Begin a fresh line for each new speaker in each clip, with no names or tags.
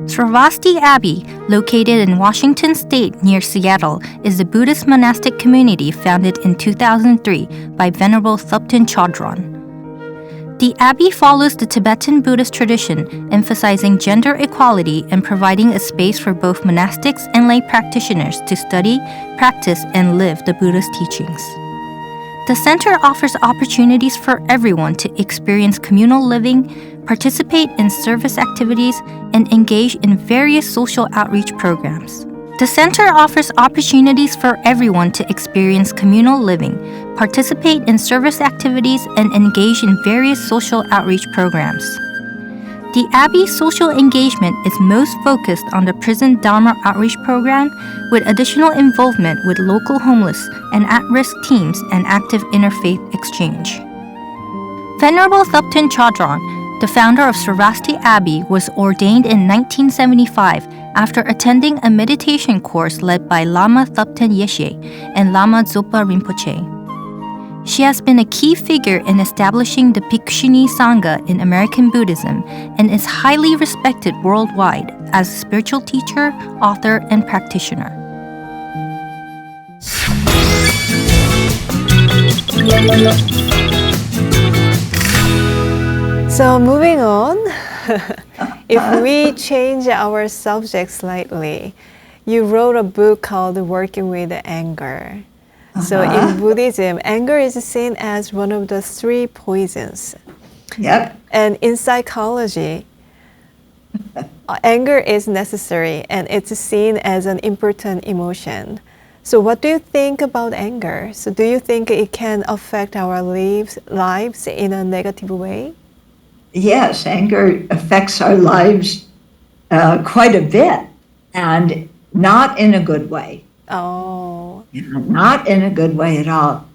Sravasti Abbey, located in Washington State near Seattle, is a Buddhist monastic community founded in 2003 by Venerable Thupten Chodron. The Abbey follows the Tibetan Buddhist tradition, emphasizing gender equality and providing a space for both monastics and lay practitioners to study, practice, and live the Buddhist teachings. The center offers opportunities for everyone to experience communal living, participate in service activities, and engage in various social outreach programs. The center offers opportunities for everyone to experience communal living, participate in service activities, and engage in various social outreach programs. The Abbey's social engagement is most focused on the prison Dharma outreach program, with additional involvement with local homeless and at-risk teams and active interfaith exchange. Venerable Thupten Chodron, the founder of Sravasti Abbey, was ordained in 1975 after attending a meditation course led by Lama Thupten Yeshe and Lama Zopa Rinpoche. She has been a key figure in establishing the Bhikshuni Sangha in American Buddhism and is highly respected worldwide as a spiritual teacher, author, and practitioner.
So moving on, if we change our subject slightly, you wrote a book called Working with Anger. So in Buddhism, anger is seen as one of the three poisons.
Yep.
And in psychology, anger is necessary and it's seen as an important emotion. So what do you think about anger? So do you think it can affect our lives in a negative way?
Yes, anger affects our lives quite a bit, and not in a good way.
Oh.
Not in a good way at all.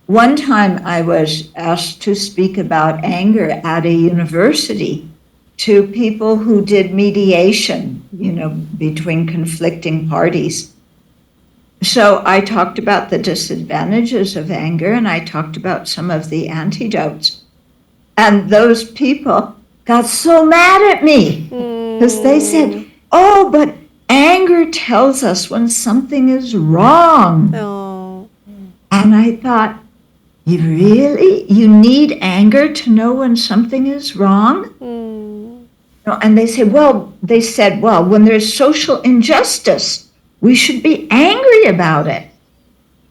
One time I was asked to speak about anger at a university to people who did mediation, between conflicting parties. So I talked about the disadvantages of anger, and I talked about some of the antidotes. And those people got so mad at me because they said, oh, but anger tells us when something is wrong.
Oh.
And I thought, you need anger to know when something is wrong? And they said, well, when there's social injustice, we should be angry about it.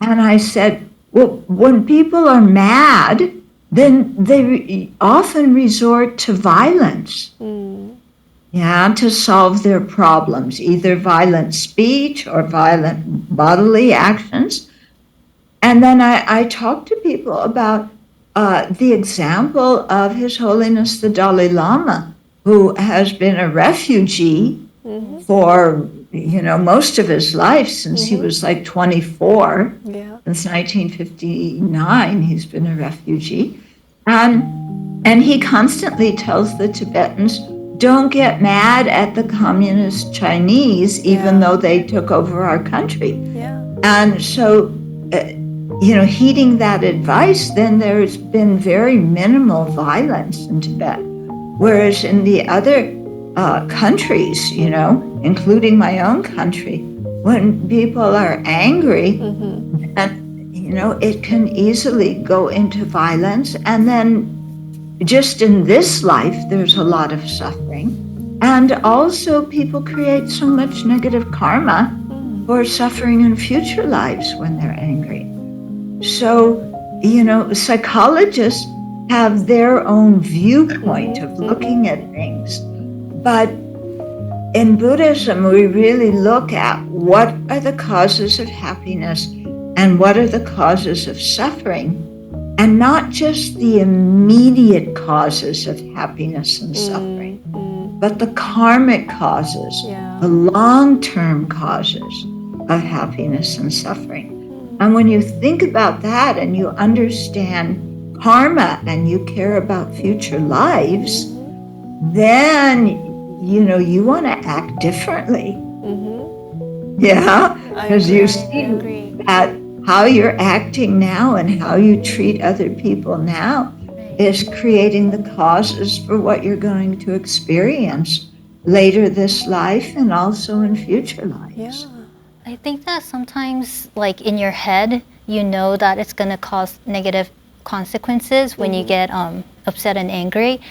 And I said, well, when people are mad, then they often resort to violence. To solve their problems, either violent speech or violent bodily actions. And then I talk to people about the example of His Holiness the Dalai Lama, who has been a refugee for most of his life since he was like 24. Since 1959, he's been a refugee. And he constantly tells the Tibetans, don't get mad at the communist Chinese, even though they took over our country. And so, heeding that advice, then there's been very minimal violence in Tibet. Whereas in the other countries, including my own country, when people are angry, and it can easily go into violence. And then just in this life, there's a lot of suffering. And also people create so much negative karma for suffering in future lives when they're angry. So, psychologists have their own viewpoint of looking at things. But in Buddhism, we really look at what are the causes of happiness and what are the causes of suffering, and not just the immediate causes of happiness and suffering, but the karmic causes, the long-term causes of happiness and suffering. And when you think about that and you understand karma and you care about future lives, then, you want to act differently. Because you see that how you're acting now and how you treat other people now is creating the causes for what you're going to experience later this life and also in future lives.
Yeah.
I think that sometimes, like in your head, you know that it's going to cause negative consequences when you get upset and angry.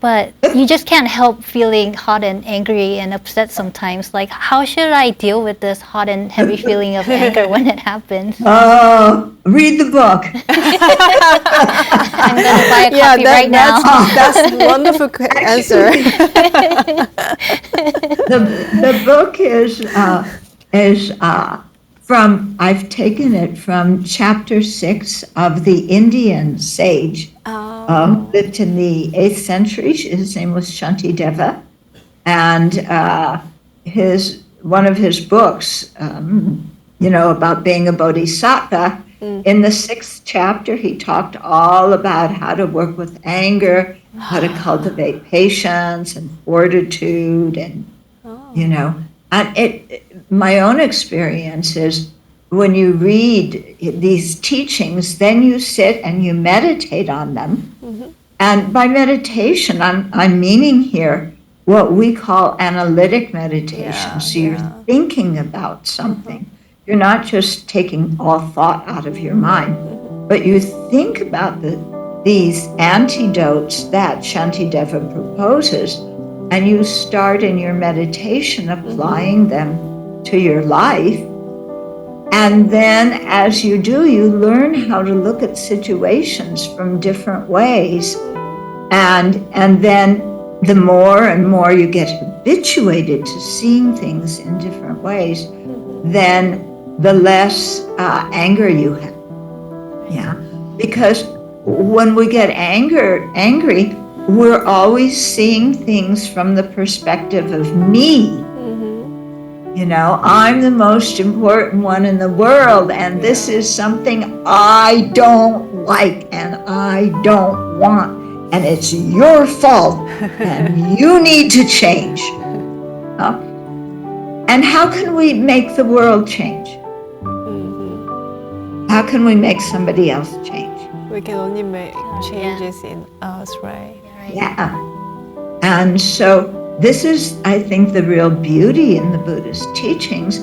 But you just can't help feeling hot and angry and upset sometimes. Like, how should I deal with this hot and heavy feeling of anger when it happens?
Oh, read the book.
I'm going to buy a copy right now.
That's a wonderful answer.
The book is from, I've taken it from chapter 6 of the Indian sage who lived in the 8th century. His name was Shantideva. And one of his books, about being a bodhisattva, in the 6th chapter, he talked all about how to work with anger, how to cultivate patience and fortitude, and, and my own experience is when you read these teachings, then you sit and you meditate on them. And by meditation, I'm meaning here what we call analytic meditation. So you're thinking about something. You're not just taking all thought out of your mind, but you think about these antidotes that Shantideva proposes, and you start in your meditation applying them to your life. And then as you do, you learn how to look at situations from different ways. And then the more and more you get habituated to seeing things in different ways, then the less anger you have. Yeah, because when we get angry, we're always seeing things from the perspective of me. I'm the most important one in the world, and this is something I don't like and I don't want, and it's your fault, and you need to change. And how can we make the world change? How can we make somebody else change?
We can only make changes in us, right?
Yeah. And so this is, I think, the real beauty in the Buddhist teachings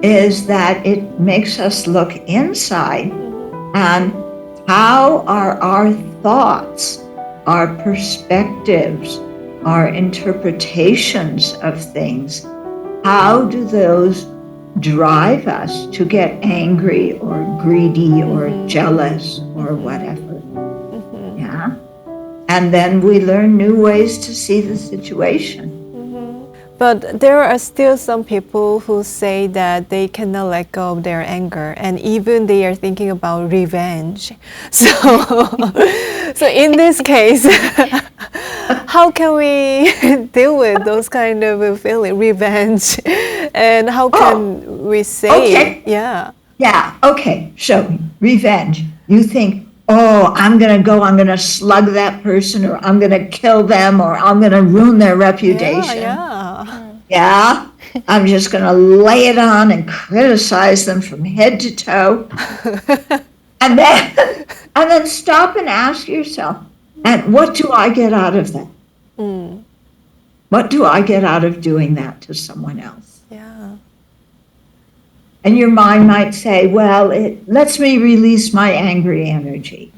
is that it makes us look inside and how are our thoughts, our perspectives, our interpretations of things, how do those drive us to get angry or greedy or jealous or whatever? Yeah. And then we learn new ways to see the situation.
But there are still some people who say that they cannot let go of their anger, and even they are thinking about revenge. So in this case, how can we deal with those kind of feeling, revenge, and how can we say,
Yeah, okay, so revenge. You think, I'm going to slug that person, or I'm going to kill them, or I'm going to ruin their reputation. Yeah, I'm just going to lay it on and criticize them from head to toe. and then stop and ask yourself, and what do I get out of that? What do I get out of doing that to someone else?
Yeah.
And your mind might say, well, it lets me release my angry energy.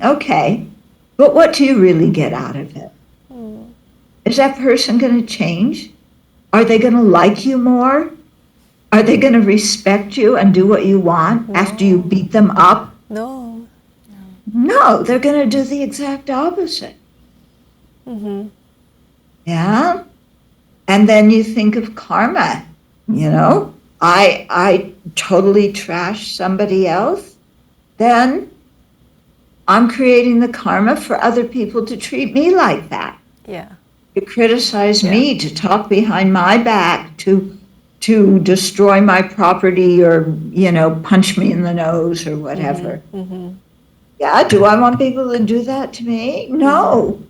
Okay, but what do you really get out of it? Is that person going to change? Are they going to like you more? Are they going to respect you and do what you want after you beat them up?
No,
they're going to do the exact opposite. Yeah? And then you think of karma. I totally trash somebody else, then I'm creating the karma for other people to treat me like that.
Yeah.
To criticize me, to talk behind my back, to destroy my property, or, punch me in the nose or whatever. Yeah, do I want people to do that to me? No.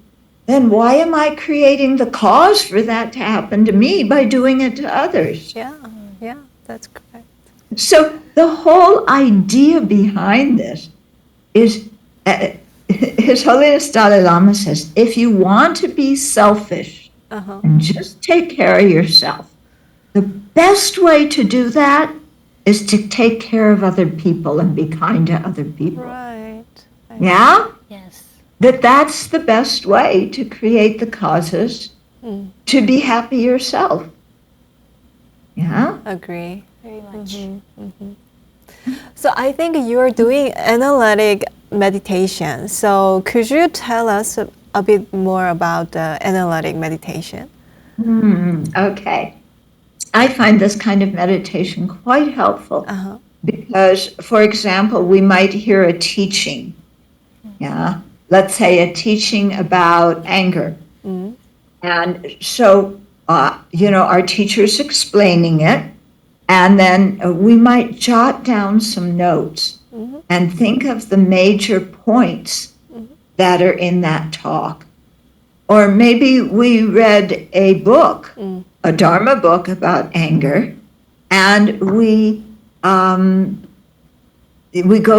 Then why am I creating the cause for that to happen to me by doing it to others?
Yeah, that's correct.
So the whole idea behind this is His Holiness Dalai Lama says, if you want to be selfish and just take care of yourself, the best way to do that is to take care of other people and be kind to other people.
Right.
Yeah?
Yes.
That's the best way to create the causes to be happy yourself. Yeah?
Agree.
Very much.
So I think you're doing analytic meditation. So could you tell us a bit more about the analytic meditation?
Okay. I find this kind of meditation quite helpful because, for example, we might hear a teaching. Yeah. Let's say a teaching about anger. And so, our teacher's explaining it. And then we might jot down some notes and think of the major points that are in that talk. Or maybe we read a book, a Dharma book about anger, and we go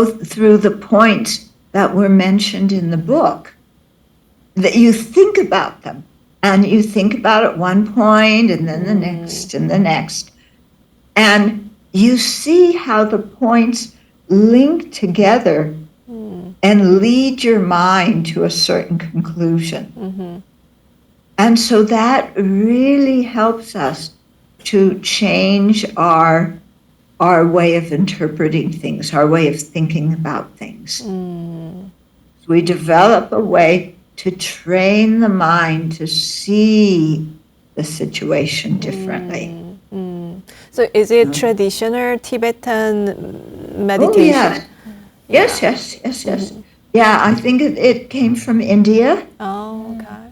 through the points that were mentioned in the book. That you think about them, and you think about at one point, and then the next, and the next. And you see how the points link together and lead your mind to a certain conclusion. And so that really helps us to change our way of interpreting things, our way of thinking about things. We develop a way to train the mind to see the situation differently.
So is it traditional Tibetan meditation?
Yes. Yeah, I think it came from India.
Oh, okay.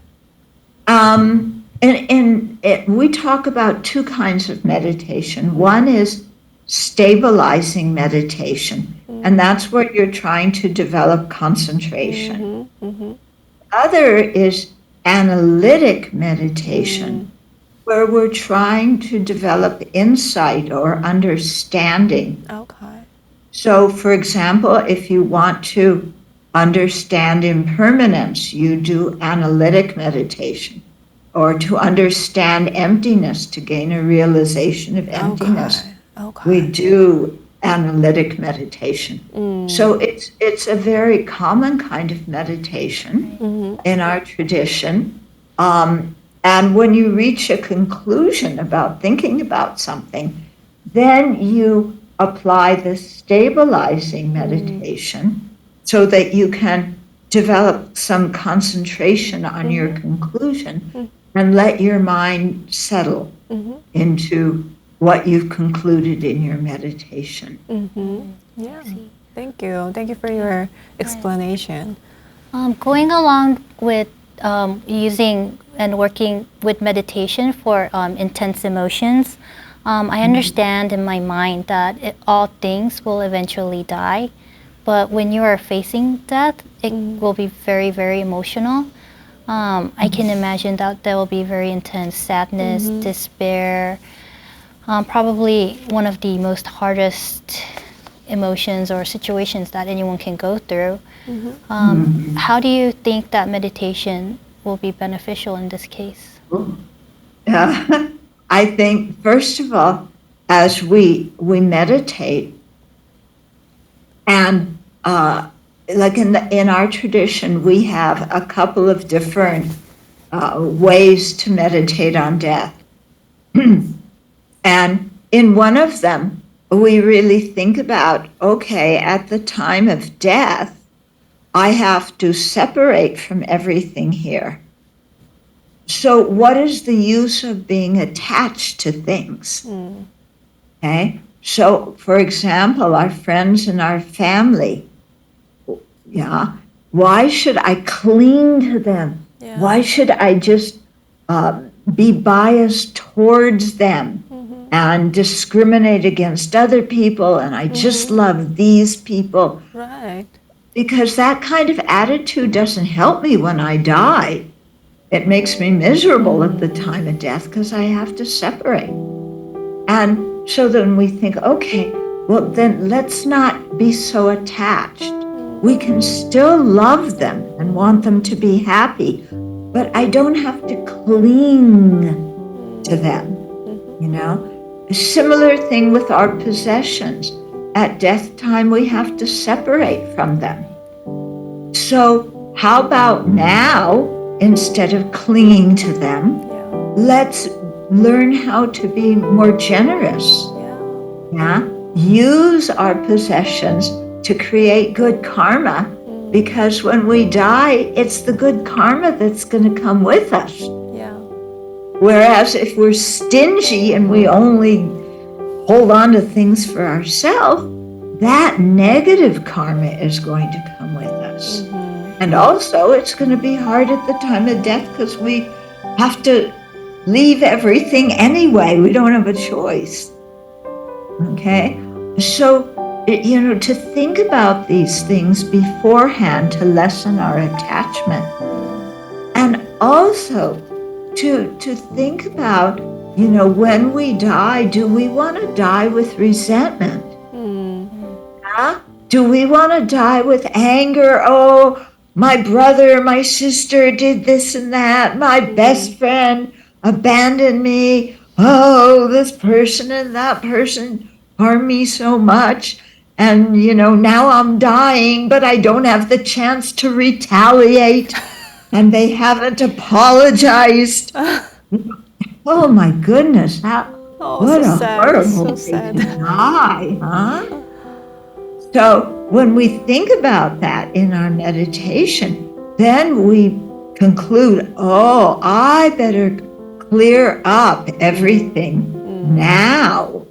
And we talk about two kinds of meditation. One is stabilizing meditation, and that's where you're trying to develop concentration. Other is analytic meditation, where we're trying to develop insight or understanding.
Okay.
So, for example, if you want to understand impermanence, you do analytic meditation. Or to understand emptiness, to gain a realization of emptiness, we do analytic meditation. So it's a very common kind of meditation in our tradition. And when you reach a conclusion about thinking about something, then you apply the stabilizing meditation so that you can develop some concentration on your conclusion and let your mind settle into what you've concluded in your meditation.
Yeah. Thank you. Thank you for your explanation.
Going along with using and working with meditation for intense emotions, I understand in my mind that all things will eventually die, but when you are facing death, it will be very, very emotional. I can imagine that there will be very intense sadness, despair, probably one of the most hardest emotions or situations that anyone can go through. How do you think that meditation will be beneficial in this case?
Yeah. I think, first of all, as we meditate, and like in our tradition, we have a couple of different ways to meditate on death. And in one of them, we really think about, okay, at the time of death, I have to separate from everything here. So what is the use of being attached to things? Okay? So, for example, our friends and our family, why should I cling to them?
Yeah.
Why should I just be biased towards them and discriminate against other people, and I just love these people?
Right.
Because that kind of attitude doesn't help me when I die. It makes me miserable at the time of death because I have to separate. And so then we think, okay, well then let's not be so attached. we can still love them and want them to be happy, but I don't have to cling to them, you know? A similar thing with our possessions. At death time, we have to separate from them. So how about now, instead of clinging to them, let's learn how to be more generous. Yeah? Use our possessions to create good karma, because when we die, it's the good karma that's going to come with us. Whereas if we're stingy and we only hold on to things for ourselves, that negative karma is going to come with us. And also, it's going to be hard at the time of death because we have to leave everything anyway. We don't have a choice. Okay? So, you know, to think about these things beforehand to lessen our attachment. And also to think about, you know, when we die, do we want to die with resentment? Huh? Do we want to die with anger? Oh, my brother, my sister did this and that. My best friend abandoned me. Oh, this person and that person harmed me so much. And, you know, now I'm dying, but I don't have the chance to retaliate. And they haven't apologized. Oh, my goodness. What a horrible way to die, huh? So when we think about that in our meditation, then we conclude, oh, I better clear up everything now.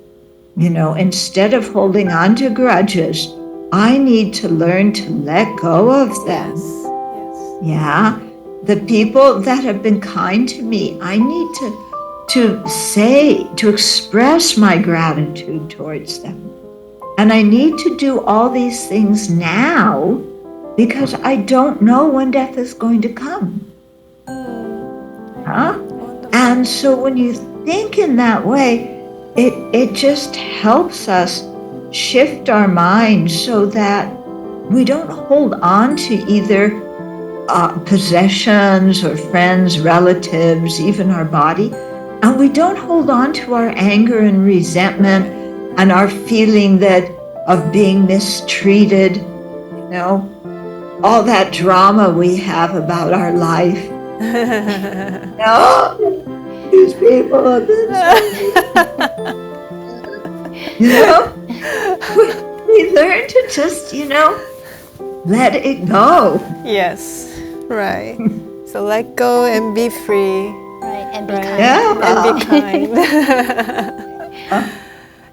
You know, instead of holding on to grudges, I need to learn to let go of them. Yeah. The people that have been kind to me, I need to express my gratitude towards them. And I need to do all these things now because I don't know when death is going to come. Huh? And so when you think in that way, it just helps us shift our mind so that we don't hold on to either possessions or friends, relatives, even our body. And we don't hold on to our anger and resentment and our feeling that of being mistreated, you know, all that drama we have about our life. No, these people have been you know, we learn to just, you know, let it go.
Yes, right. So let go and be free.
Right, and be
Right.
kind.
Yeah.
And be kind.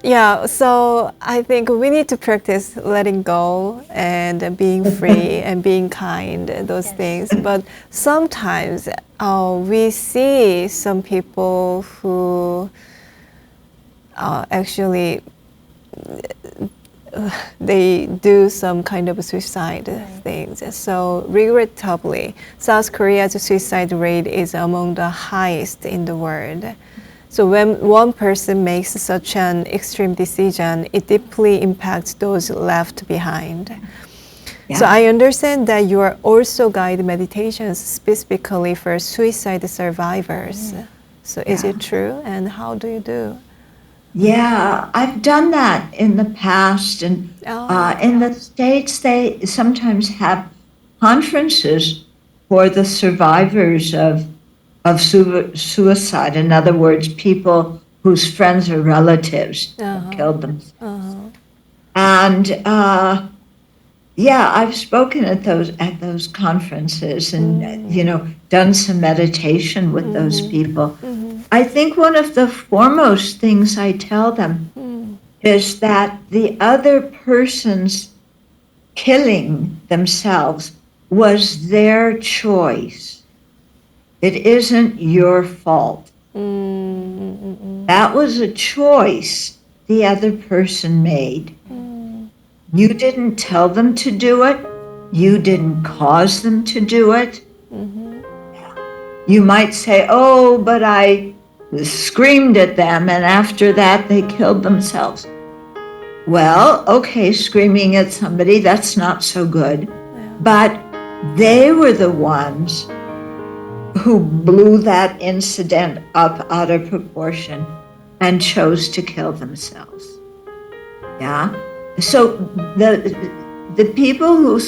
Yeah, so I think we need to practice letting go and being free and being kind, those things. But sometimes we see some people who actually they do some kind of suicide things. So regrettably, South Korea's suicide rate is among the highest in the world. So when one person makes such an extreme decision, it deeply impacts those left behind.
Yeah.
So I understand that you are also guide meditations specifically for suicide survivors. So is it true? And how do you do?
Yeah, I've done that in the past. And in the States, they sometimes have conferences for the survivors of suicide. In other words, people whose friends or relatives have killed themselves. And yeah, I've spoken at those conferences and you know, done some meditation with those people. I think one of the foremost things I tell them is that the other person's killing themselves was their choice. It isn't your fault. That was a choice the other person made. You didn't tell them to do it. You didn't cause them to do it. You might say, oh, but I screamed at them and after that they killed themselves. well, okay, screaming at somebody, that's not so good. But they were the ones who blew that incident up out of proportion and chose to kill themselves. Yeah. So the people who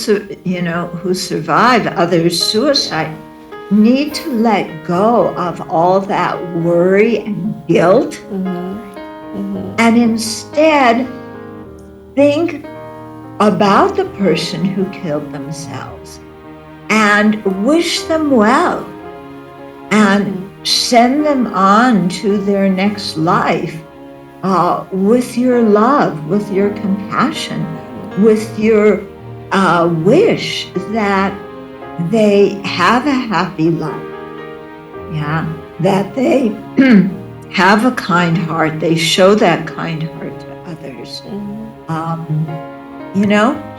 survive others' suicide need to let go of all that worry and guilt, and instead think about the person who killed themselves and wish them well and send them on to their next life with your love, with your compassion, with your wish that they have a happy life, that they have a kind heart, they show that kind heart to others.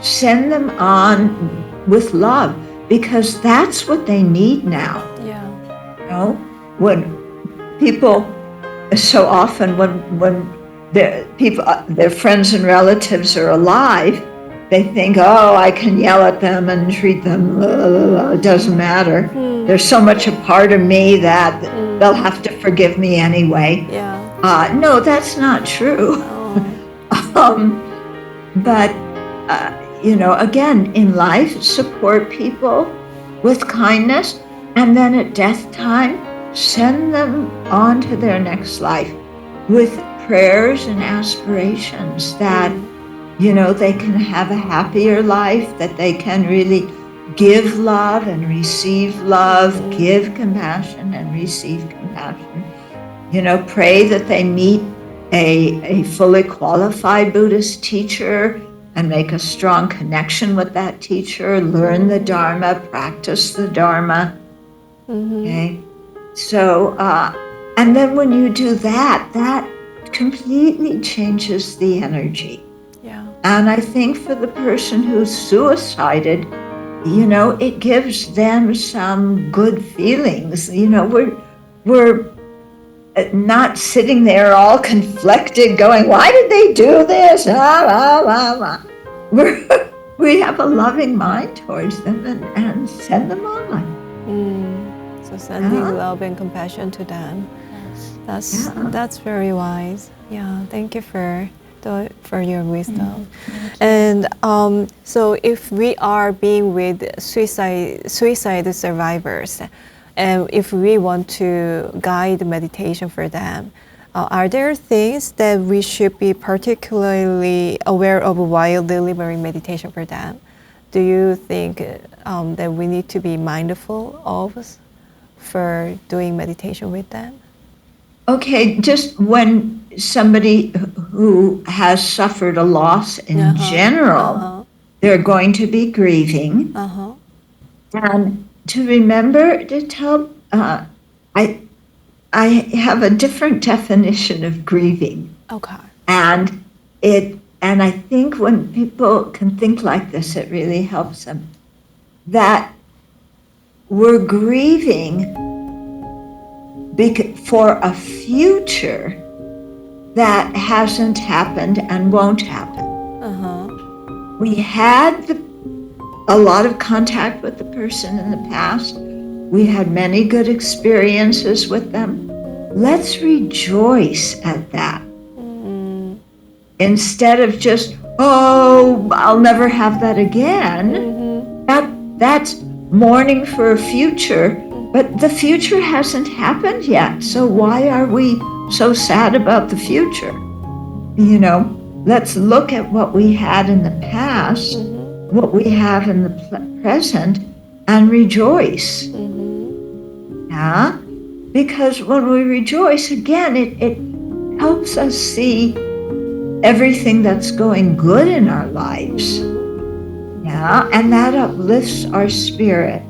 Send them on with love, because that's what they need now. When people, so often when their friends and relatives are alive, they think, oh, I can yell at them and treat them, it doesn't matter. There's so much a part of me that they'll have to forgive me anyway. No, that's not true. But again, in life, support people with kindness, and then at death time, send them on to their next life with prayers and aspirations that they can have a happier life, that they can really give love and receive love, give compassion and receive compassion. Pray that they meet a fully qualified Buddhist teacher and make a strong connection with that teacher, learn the Dharma, practice the Dharma. Okay? So, and then when you do that, that completely changes the energy. And I think for the person who's suicided, it gives them some good feelings. We're not sitting there all conflicted going, why did they do this? We have a loving mind towards them and send them on.
So sending love and compassion to them. That's very wise. Yeah, thank you for your wisdom. And so if we are being with suicide survivors, and if we want to guide meditation for them, are there things that we should be particularly aware of while delivering meditation for them? Do you think that we need to be mindful of for doing meditation with them?
Okay, just when somebody who has suffered a loss in general, they're going to be grieving. And to remember to tell, I have a different definition of grieving.
Okay.
And I think when people can think like this, it really helps them. That we're grieving for a future that hasn't happened and won't happen. We had a lot of contact with the person in the past. We had many good experiences with them. Let's rejoice at that. Instead of just, oh, I'll never have that again. That's mourning for a future, but the future hasn't happened yet. So why are we so sad about the future? Let's look at what we had in the past, what we have in the present, and rejoice. Yeah? Because when we rejoice, again, it helps us see everything that's going good in our lives. Yeah? And that uplifts our spirit.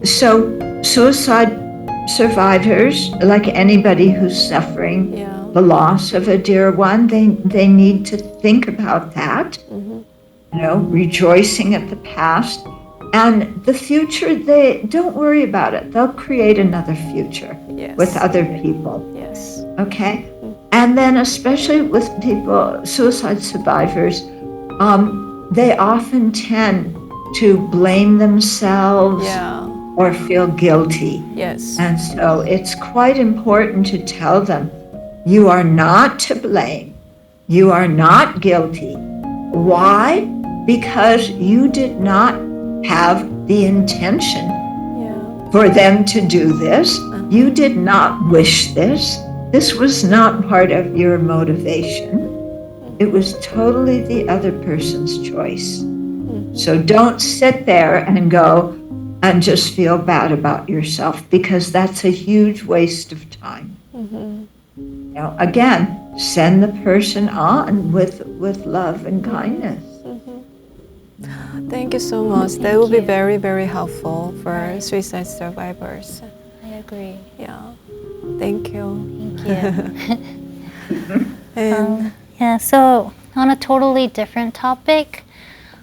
So suicide survivors, like anybody who's suffering the loss of a dear one, they need to think about that, rejoicing at the past. And the future, they don't worry about it. They'll create another future with other people.
Yes.
Okay? And then especially with people, suicide survivors, they often tend to blame themselves or feel guilty.
Yes.
And so it's quite important to tell them, you are not to blame. You are not guilty. Why? Because you did not have the intention for them to do this. You did not wish this. This was not part of your motivation. It was totally the other person's choice. So don't sit there and go and just feel bad about yourself, because that's a huge waste of time. Now, again, send the person on with love and kindness.
Thank you so much. That will be very, very helpful for suicide survivors.
I agree.
Yeah. Thank you.
Thank you.
And
Yeah, so on a totally different topic,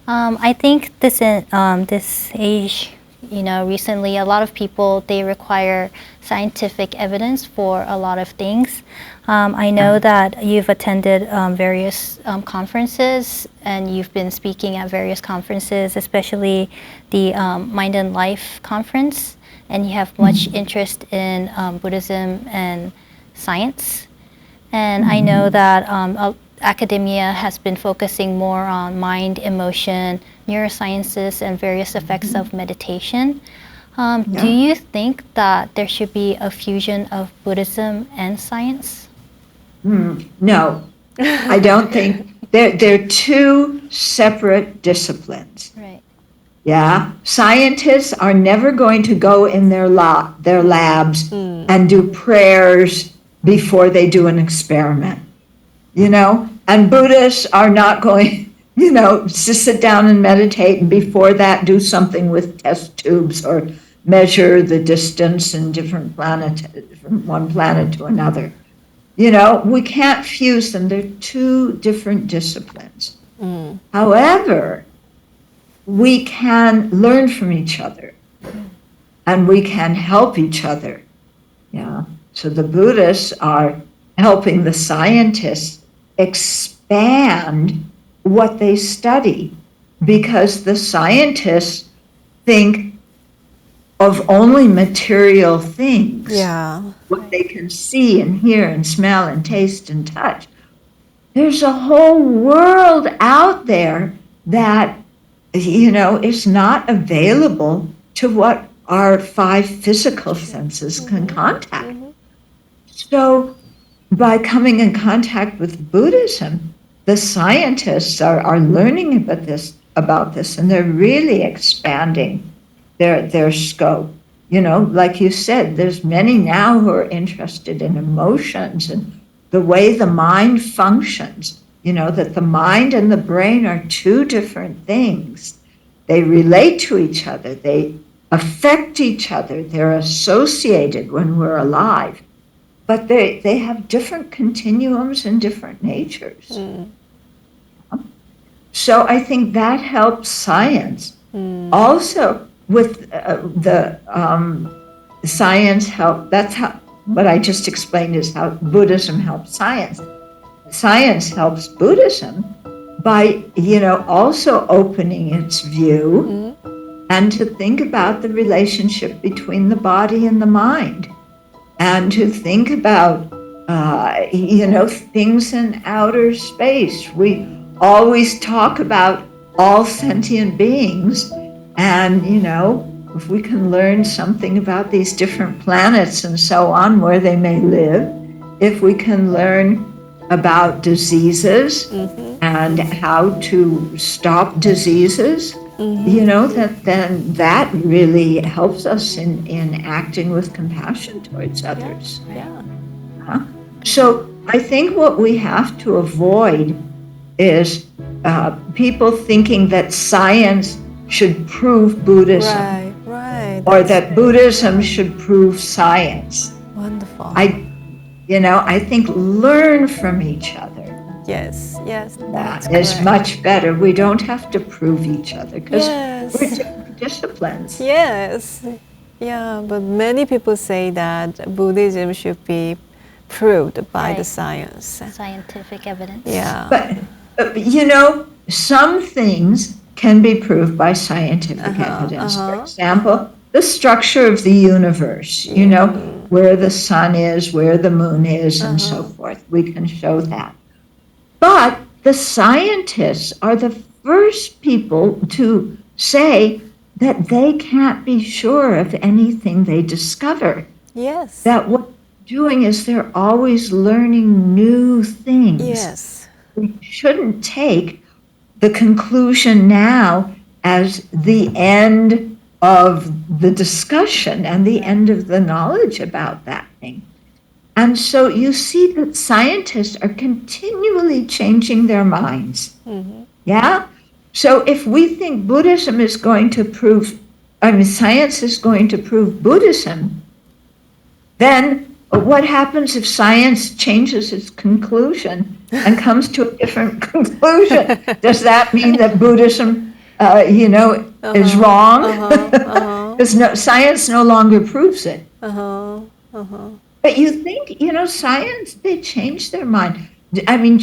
I think this age, recently a lot of people, they require scientific evidence for a lot of things. I know that you've attended various conferences, and you've been speaking at various conferences, especially the Mind and Life conference, and you have much interest in Buddhism and science. And I know that academia has been focusing more on mind, emotion, neurosciences, and various effects of meditation. Do you think that there should be a fusion of Buddhism and science?
No, I don't think. They're two separate disciplines.
Right.
Yeah, scientists are never going to go in their labs and do prayers before they do an experiment, and Buddhists are not going, to sit down and meditate and before that do something with test tubes or measure the distance in different planets, from one planet to another. We can't fuse them. They're two different disciplines. However, we can learn from each other and we can help each other. Yeah. So the Buddhists are helping the scientists expand what they study, because the scientists think of only material things, what they can see and hear and smell and taste and touch. There's a whole world out there that, is not available to what our 5 physical senses can contact. So by coming in contact with Buddhism, the scientists are learning about this, and they're really expanding their scope. Like you said, there's many now who are interested in emotions and the way the mind functions, that the mind and the brain are two different things. They relate to each other. They affect each other. They're associated when we're alive. But they have different continuums and different natures. So I think that helps science. Also, with the science help, that's how, what I just explained is how Buddhism helps science. Science helps Buddhism by, also opening its view and to think about the relationship between the body and the mind, and to think about, things in outer space. We always talk about all sentient beings, and, if we can learn something about these different planets and so on, where they may live, if we can learn about diseases and how to stop diseases, then that really helps us in acting with compassion towards others. So I think what we have to avoid is people thinking that science should prove Buddhism.
Right.
Or that Buddhism should prove science.
Wonderful.
I think learn from each other.
Yes,
That is much better. We don't have to prove each other because we're different disciplines.
Yes. Yeah, but many people say that Buddhism should be proved by the
Right.
science.
Scientific evidence.
Yeah.
But you know, some things can be proved by scientific evidence. For example, the structure of the universe, you know, where the sun is, where the moon is, and so forth. We can show that. But the scientists are the first people to say that they can't be sure of anything they discover.
Yes.
That what they're doing is they're always learning new things.
Yes.
We shouldn't take the conclusion now as the end of the discussion and the end of the knowledge about that thing. And so you see that scientists are continually changing their minds. Yeah? So if we think Buddhism is going to prove, science is going to prove Buddhism, then what happens if science changes its conclusion and comes to a different conclusion? Does that mean that Buddhism, is wrong? Because science no longer proves it. But you think, science, they change their mind. I mean,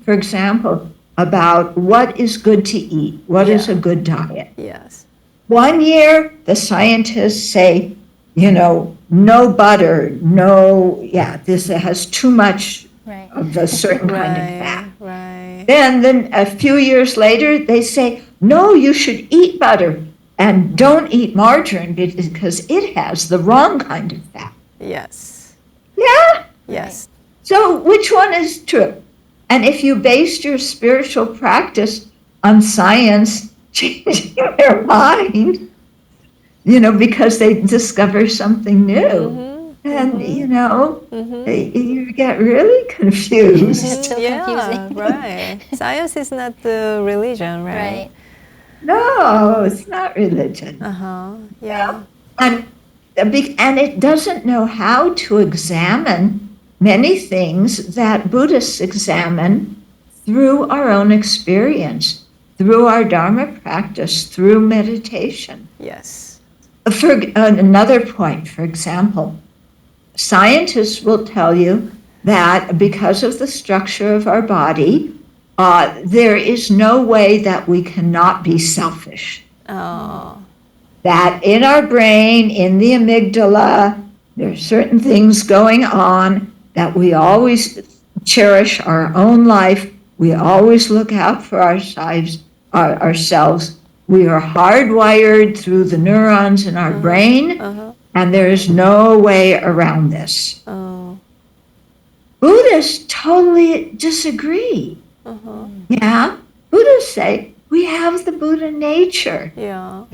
for example, about what is good to eat, what is a good diet.
Yes.
1 year, the scientists say, no butter, this has too much
Right.
of a certain kind of fat.
Right.
Then a few years later, they say, no, you should eat butter and don't eat margarine because it has the wrong kind of fat.
Yes.
Yeah?
Yes.
So which one is true? And if you based your spiritual practice on science changing their mind, because they discover something new, and, you get really confused.
It's so confusing.
Right. Science is not the religion, right?
Right.
No, it's not religion.
Yeah.
And it doesn't know how to examine many things that Buddhists examine through our own experience, through our Dharma practice, through meditation.
Yes.
For another point, for example, scientists will tell you that because of the structure of our body, there is no way that we cannot be selfish.
Oh.
That in our brain, in the amygdala, there are certain things going on that we always cherish our own life. We always look out for ourselves. We are hardwired through the neurons in our brain, and there is no way around this.
Oh.
Buddhists totally disagree. Yeah? Buddhists say, we have the Buddha nature.
Yeah.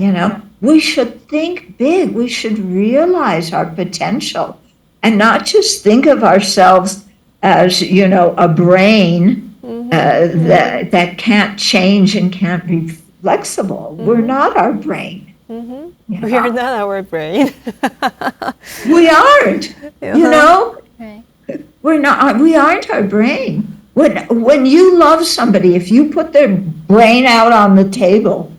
We should think big. We should realize our potential and not just think of ourselves as, a brain that can't change and can't be flexible. We're not our brain.
We are not our brain.
We aren't.
Right.
We aren't our brain. When you love somebody, if you put their brain out on the table,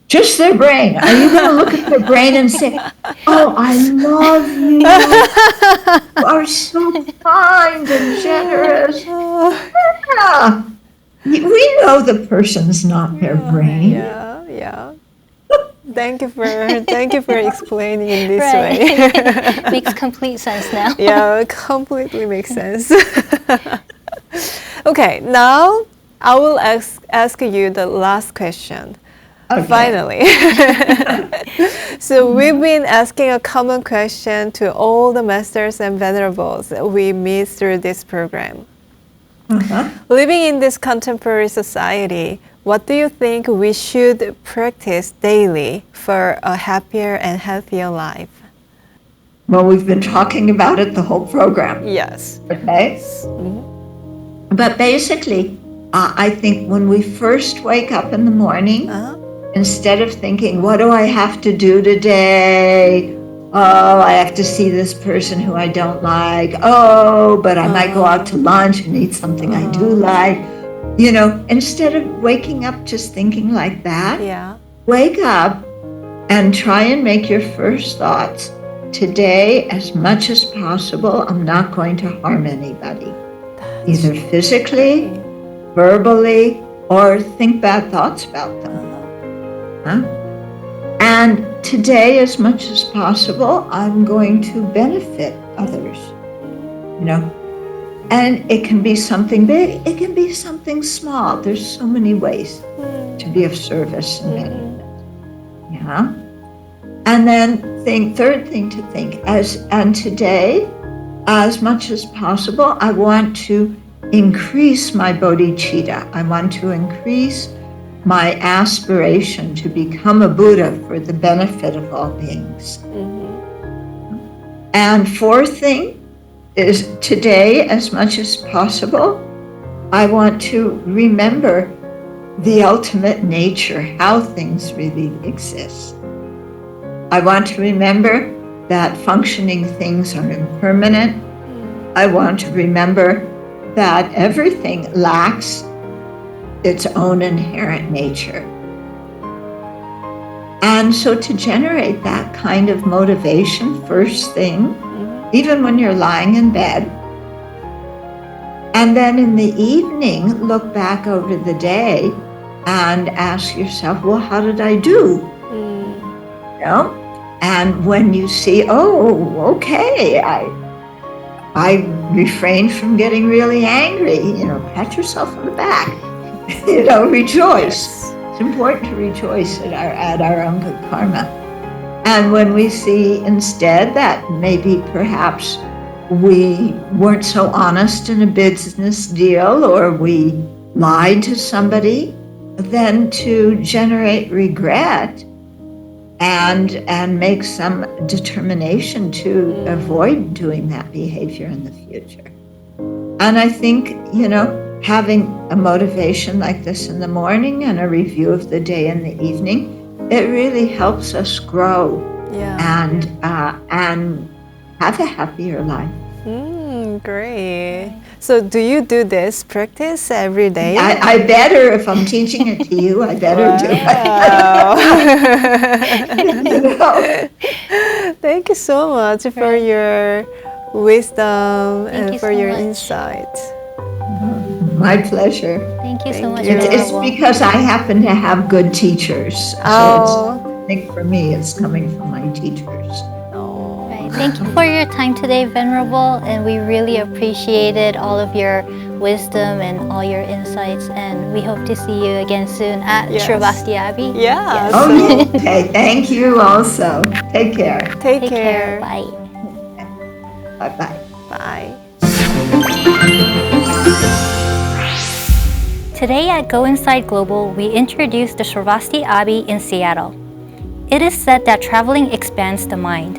just their brain, are you going to look at their brain and say, oh, I love you. You are so kind and generous. Yeah. We know the person's not their brain.
Yeah. Thank you for explaining in this
Right.
way.
Makes complete sense now.
Yeah, it completely makes sense. Okay, now I will ask you the last question.
Okay.
Finally. So we've been asking a common question to all the masters and venerables we meet through this program. Living in this contemporary society, what do you think we should practice daily for a happier and healthier life?
Well, we've been talking about it the whole program.
Yes.
Okay? But basically, I think when we first wake up in the morning, instead of thinking, what do I have to do today? Oh, I have to see this person who I don't like. Oh, but I might go out to lunch and eat something I do like. Instead of waking up just thinking like that,
Yeah.
wake up and try and make your first thoughts, today, as much as possible, I'm not going to harm anybody, either physically, verbally, or think bad thoughts about them. Huh? And today, as much as possible, I'm going to benefit others. You know, and it can be something big, it can be something small. There's so many ways to be of service and benefit. Yeah. And then third thing to think, and today, as much as possible, I want to increase my bodhicitta. I want to increase my aspiration to become a Buddha for the benefit of all beings. And fourth thing is today, as much as possible, I want to remember the ultimate nature, how things really exist. I want to remember that functioning things are impermanent. I want to remember that everything lacks its own inherent nature. And so to generate that kind of motivation first thing, even when you're lying in bed, and then in the evening, look back over the day and ask yourself, well, how did I do? You know? And when you see, oh, okay, I refrained from getting really angry, you know, pat yourself on the back, you know, rejoice.
Yes.
It's important to rejoice at our own good karma. And when we see instead that maybe perhaps we weren't so honest in a business deal or we lied to somebody, then to generate regret and make some determination to avoid doing that behavior in the future. And I think, you know, having a motivation like this in the morning and a review of the day in the evening, it really helps us grow and have a happier life.
Great. So do you do this practice every day?
I better, if I'm teaching it to you, I better do it. You know?
Thank you so much for your wisdom and
you
for
so
your
much.
insights.
My pleasure.
Thank you so much.
you.
It's because I happen to have good teachers. So I think for me, it's coming from my teachers.
Right. Thank you for your time today, Venerable, and we really appreciated all of your wisdom and all your insights, and we hope to see you again soon at Sravasti Abbey.
Yeah.
Oh, okay. Thank you also. Take care.
Take
Take care.
care.
Bye.
Bye-bye.
Bye.
Today at Go Inside Global, we introduced the Sravasti Abbey in Seattle. It is said that traveling expands the mind.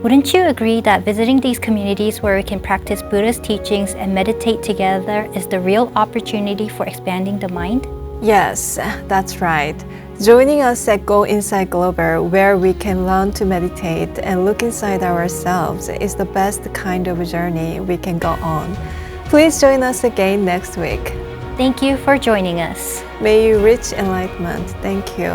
Wouldn't you agree that visiting these communities where we can practice Buddha's teachings and meditate together is the real opportunity for expanding the mind?
Yes, that's right. Joining us at Go Inside Global, where we can learn to meditate and look inside ourselves, is the best kind of journey we can go on. Please join us again next week.
Thank you for joining us.
May you reach enlightenment. Thank you.